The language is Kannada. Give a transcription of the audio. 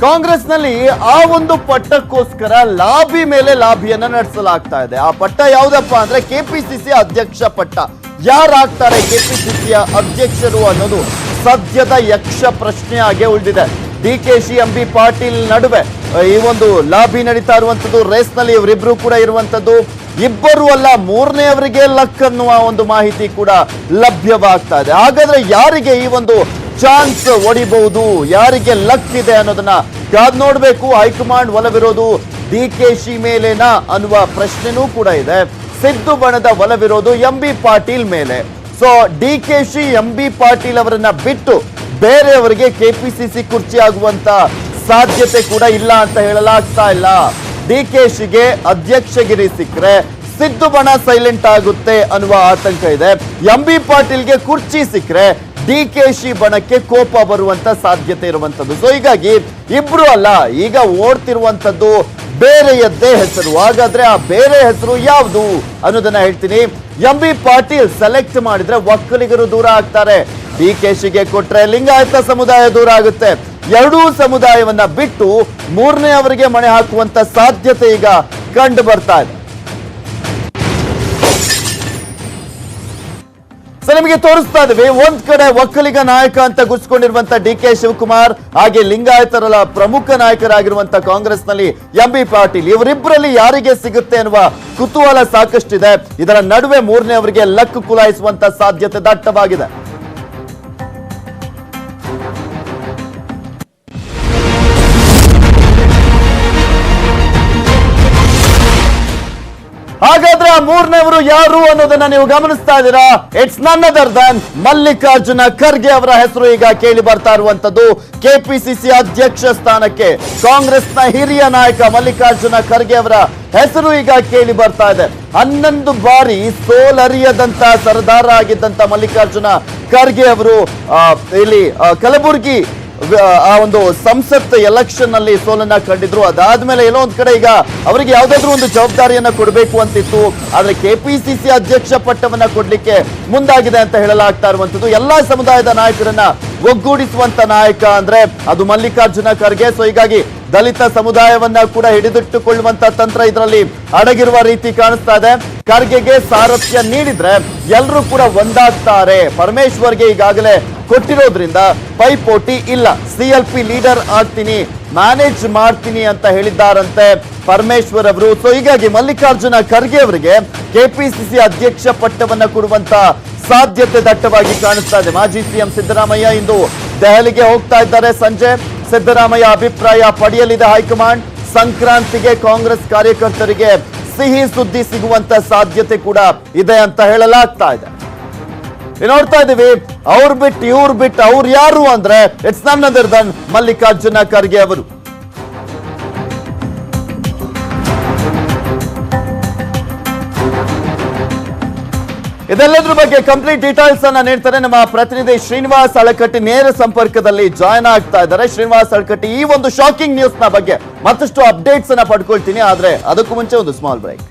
ಕಾಂಗ್ರೆಸ್ನಲ್ಲಿ ಆ ಒಂದು ಪಟ್ಟಕ್ಕೋಸ್ಕರ ಲಾಬಿ ಮೇಲೆ ಲಾಬಿಯನ್ನ ನಡೆಸಲಾಗ್ತಾ ಇದೆ. ಆ ಪಟ್ಟ ಯಾವುದಪ್ಪ ಅಂದ್ರೆ ಕೆಪಿಸಿಸಿ ಅಧ್ಯಕ್ಷ ಪಟ್ಟ. ಯಾರಾಗ್ತಾರೆ ಕೆಪಿಸಿಸಿಯ ಅಧ್ಯಕ್ಷರು ಅನ್ನೋದು ಸದ್ಯದ ಯಕ್ಷ ಪ್ರಶ್ನೆಯಾಗಿ ಉಳಿದಿದೆ. ಡಿಕೆಶಿ ಎಂಬಿ ಪಾಟೀಲ್ ನಡುವೆ ಈ ಒಂದು ಲಾಬಿ ನಡೀತಾ ಇರುವಂತದ್ದು. ರೇಸ್ ನಲ್ಲಿ ಇವರಿಬ್ರು ಕೂಡ ಇರುವಂತದ್ದು. ಇಬ್ಬರು ಅಲ್ಲ, ಮೂರನೆಯವರಿಗೆ ಲಕ್ ಅನ್ನುವ ಒಂದು ಮಾಹಿತಿ ಕೂಡ ಲಭ್ಯವಾಗ್ತಾ ಇದೆ. ಹಾಗಾದ್ರೆ ಯಾರಿಗೆ ಈ ಒಂದು ಚಾನ್ಸ್ ಹೊಡಿಬಹುದು, ಯಾರಿಗೆ ಲಕ್ ಇದೆ ಅನ್ನೋದನ್ನ ಕಾದ್ ನೋಡ್ಬೇಕು. ಹೈಕಮಾಂಡ್ ಒಲವಿರೋದು ಡಿಕೆಶಿ ಮೇಲೆನಾ ಅನ್ನುವ ಪ್ರಶ್ನೆನೂ ಕೂಡ ಇದೆ. ಸಿದ್ದು ಬಣದ ಒಲವಿರೋದು ಎಂಬಿ ಪಾಟೀಲ್ ಮೇಲೆ. ಸೊ ಡಿಕೆಶಿ ಎಂಬಿ ಪಾಟೀಲ್ ಅವರನ್ನ ಬಿಟ್ಟು ಬೇರೆಯವರಿಗೆ ಕೆಪಿಸಿಸಿ ಕುರ್ಚಿ ಆಗುವಂತ ಸಾಧ್ಯತೆ ಕೂಡ ಇಲ್ಲ ಅಂತ ಹೇಳಲಾಗ್ತಾ ಇಲ್ಲ. ಡಿಕೆಶಿಗೆ ಅಧ್ಯಕ್ಷಗಿರಿ ಸಿಕ್ಕರೆ ಸಿದ್ದು ಬಣ ಸೈಲೆಂಟ್ ಆಗುತ್ತೆ ಅನ್ನುವ ಆತಂಕ ಇದೆ. ಎಂಬಿ ಪಾಟೀಲ್ಗೆ ಕುರ್ಚಿ ಸಿಕ್ಕರೆ ಡಿಕೆಶಿ ಬಣಕ್ಕೆ ಕೋಪ ಬರುವಂತ ಸಾಧ್ಯತೆ ಇರುವಂತದ್ದು. ಸೊ ಹೀಗಾಗಿ ಇಬ್ರು ಅಲ್ಲ, ಈಗ ಓಡ್ತಿರುವಂತದ್ದು ಬೇರೆಯದ್ದೇ ಹೆಸರು. ಹಾಗಾದ್ರೆ ಆ ಬೇರೆ ಹೆಸರು ಯಾವುದು ಅನ್ನೋದನ್ನ ಹೇಳ್ತೀನಿ. ಎಂಬಿ ಪಾಟೀಲ್ ಸೆಲೆಕ್ಟ್ ಮಾಡಿದ್ರೆ ಒಕ್ಕಲಿಗರು ದೂರ ಆಗ್ತಾರೆ. ಡಿಕೆಶಿಗೆ ಕೊಟ್ರೆ ಲಿಂಗಾಯತ ಸಮುದಾಯ ದೂರ ಆಗುತ್ತೆ. ಎರಡೂ ಸಮುದಾಯವನ್ನ ಬಿಟ್ಟು ಮೂರನೇ ಅವರಿಗೆ ಮಣೆ ಹಾಕುವಂತ ಸಾಧ್ಯತೆ ಈಗ ಕಂಡು ಬರ್ತಾ ಇದೆ. ನಿಮಗೆ ತೋರಿಸ್ತಾ ಇದ್ದೀವಿ, ಒಂದ್ ಕಡೆ ಒಕ್ಕಲಿಗ ನಾಯಕ ಅಂತ ಗುರ್ಸ್ಕೊಂಡಿರುವಂತ ಡಿಕೆ ಶಿವಕುಮಾರ್, ಹಾಗೆ ಲಿಂಗಾಯತರಲ್ಲ ಪ್ರಮುಖ ನಾಯಕರಾಗಿರುವಂತ ಕಾಂಗ್ರೆಸ್ನಲ್ಲಿ ಎಂಬಿ ಪಾಟೀಲ್. ಇವರಿಬ್ಬರಲ್ಲಿ ಯಾರಿಗೆ ಸಿಗುತ್ತೆ ಅನ್ನುವ ಕುತೂಹಲ ಸಾಕಷ್ಟಿದೆ. ಇದರ ನಡುವೆ ಮೂರನೇ ಅವರಿಗೆ ಲಕ್ ಕುಲಾಯಿಸುವಂತ ಸಾಧ್ಯತೆ ದಟ್ಟವಾಗಿದೆ. ಹಾಗಾದ್ರೆ ಆ ಮೂರನೇವರು ಯಾರು ಅನ್ನೋದನ್ನ ನೀವು ಗಮನಿಸ್ತಾ ಇದ್ದೀರಾ. ಇಟ್ಸ್ ನನ್ ಅದರ್ ದನ್ ಮಲ್ಲಿಕಾರ್ಜುನ ಖರ್ಗೆ ಅವರ ಹೆಸರು ಈಗ ಕೇಳಿ ಬರ್ತಾ ಇರುವಂತದ್ದು. ಕೆಪಿಸಿಸಿ ಅಧ್ಯಕ್ಷ ಸ್ಥಾನಕ್ಕೆ ಕಾಂಗ್ರೆಸ್ನ ಹಿರಿಯ ನಾಯಕ ಮಲ್ಲಿಕಾರ್ಜುನ ಖರ್ಗೆ ಅವರ ಹೆಸರು ಈಗ ಕೇಳಿ ಬರ್ತಾ ಇದೆ. 11 ಬಾರಿ ಸೋಲರಿಯದಂತ ಸರದಾರ ಆಗಿದ್ದಂತ ಮಲ್ಲಿಕಾರ್ಜುನ ಖರ್ಗೆ ಅವರು ಇಲ್ಲಿ ಕಲಬುರಗಿ ಆ ಒಂದು ಸಂಸತ್ ಎಲೆಕ್ಷನ್ ನಲ್ಲಿ ಸೋಲನ್ನ ಕಂಡಿದ್ರು. ಅದಾದ್ಮೇಲೆ ಎಲ್ಲೋ ಒಂದ್ ಕಡೆ ಈಗ ಅವರಿಗೆ ಯಾವ್ದಾದ್ರು ಒಂದು ಜವಾಬ್ದಾರಿಯನ್ನ ಕೊಡಬೇಕು ಅಂತಿತ್ತು. ಆದ್ರೆ ಕೆಪಿಸಿಸಿ ಅಧ್ಯಕ್ಷ ಪಟ್ಟವನ್ನ ಕೊಡ್ಲಿಕ್ಕೆ ಮುಂದಾಗಿದೆ ಅಂತ ಹೇಳಲಾಗ್ತಾ ಇರುವಂತದ್ದು. ಎಲ್ಲಾ ಸಮುದಾಯದ ನಾಯಕರನ್ನ ಒಗ್ಗೂಡಿಸುವಂತ ನಾಯಕ ಅಂದ್ರೆ ಅದು ಮಲ್ಲಿಕಾರ್ಜುನ ಖರ್ಗೆ. ಸೊ ಹೀಗಾಗಿ ದಲಿತ ಸಮುದಾಯವನ್ನ ಕೂಡ ಹಿಡಿದಿಟ್ಟುಕೊಳ್ಳುವಂತ ತಂತ್ರ ಇದರಲ್ಲಿ ಅಡಗಿರುವ ರೀತಿ ಕಾಣಿಸ್ತಾ ಇದೆ. ಖರ್ಗೆಗೆ ಸಾರಥ್ಯ ನೀಡಿದ್ರೆ ಎಲ್ಲರೂ ಕೂಡ ಒಂದಾಗ್ತಾರೆ. ಪರಮೇಶ್ವರ್ಗೆ ಈಗಾಗಲೇ ಕೊಟ್ಟಿರೋದ್ರಿಂದ ಪೈಪೋಟಿ ಇಲ್ಲ. ಸಿಎಲ್ಪಿ ಲೀಡರ್ ಆಗ್ತೀನಿ, ಮ್ಯಾನೇಜ್ ಮಾಡ್ತೀನಿ ಅಂತ ಹೇಳಿದ್ದಾರಂತೆ ಪರಮೇಶ್ವರ್ ಅವರು. ಸೊ ಹೀಗಾಗಿ ಮಲ್ಲಿಕಾರ್ಜುನ ಖರ್ಗೆ ಅವರಿಗೆ ಕೆಪಿಸಿಸಿ ಅಧ್ಯಕ್ಷ ಪಟ್ಟವನ್ನ ಕೊಡುವಂತ ಸಾಧ್ಯತೆ ದಟ್ಟವಾಗಿ ಕಾಣಿಸ್ತಾ ಇದೆ. ಮಾಜಿ ಸಿಎಂ ಸಿದ್ದರಾಮಯ್ಯ ಇಂದು ದೆಹಲಿಗೆ ಹೋಗ್ತಾ ಇದ್ದಾರೆ. ಸಂಜೆ ಸಿದ್ದರಾಮಯ್ಯ ಅಭಿಪ್ರಾಯ ಪಡೆಯಲಿದೆ ಹೈಕಮಾಂಡ್. ಸಂಕ್ರಾಂತಿಗೆ ಕಾಂಗ್ರೆಸ್ ಕಾರ್ಯಕರ್ತರಿಗೆ ಸಿಹಿ ಸುದ್ದಿ ಸಿಗುವಂತ ಸಾಧ್ಯತೆ ಕೂಡ ಇದೆ ಅಂತ ಹೇಳಲಾಗ್ತಾ ಇದೆ. ನೋಡ್ತಾ ಇದೀವಿ, ಅವ್ರು ಬಿಟ್ಟು ಇವ್ರು ಬಿಟ್ಟು ಅವ್ರು ಯಾರು ಅಂದ್ರೆ ಇಟ್ಸ್ ನನ್ ಅದರ್ ದನ್ ಮಲ್ಲಿಕಾರ್ಜುನ ಖರ್ಗೆ ಅವರು. ಇದೆಲ್ಲದ್ರ ಬಗ್ಗೆ ಕಂಪ್ಲೀಟ್ ಡೀಟೇಲ್ಸ್ ಅನ್ನ ನೀಡ್ತಾರೆ ನಮ್ಮ ಪ್ರತಿನಿಧಿ ಶ್ರೀನಿವಾಸ್ ಅಳಕಟ್ಟಿ. ನೇರ ಸಂಪರ್ಕದಲ್ಲಿ ಜಾಯ್ನ್ ಆಗ್ತಾ ಇದ್ದಾರೆ. ಶ್ರೀನಿವಾಸ್ ಅಳಕಟ್ಟಿ, ಈ ಒಂದು ಶಾಕಿಂಗ್ ನ್ಯೂಸ್ ನ ಬಗ್ಗೆ ಮತ್ತಷ್ಟು ಅಪ್ಡೇಟ್ಸ್ ಅನ್ನ ಪಡ್ಕೊಳ್ತೀನಿ, ಆದ್ರೆ ಅದಕ್ಕೂ ಮುಂಚೆ ಒಂದು ಸ್ಮಾಲ್ ಬ್ರೇಕ್.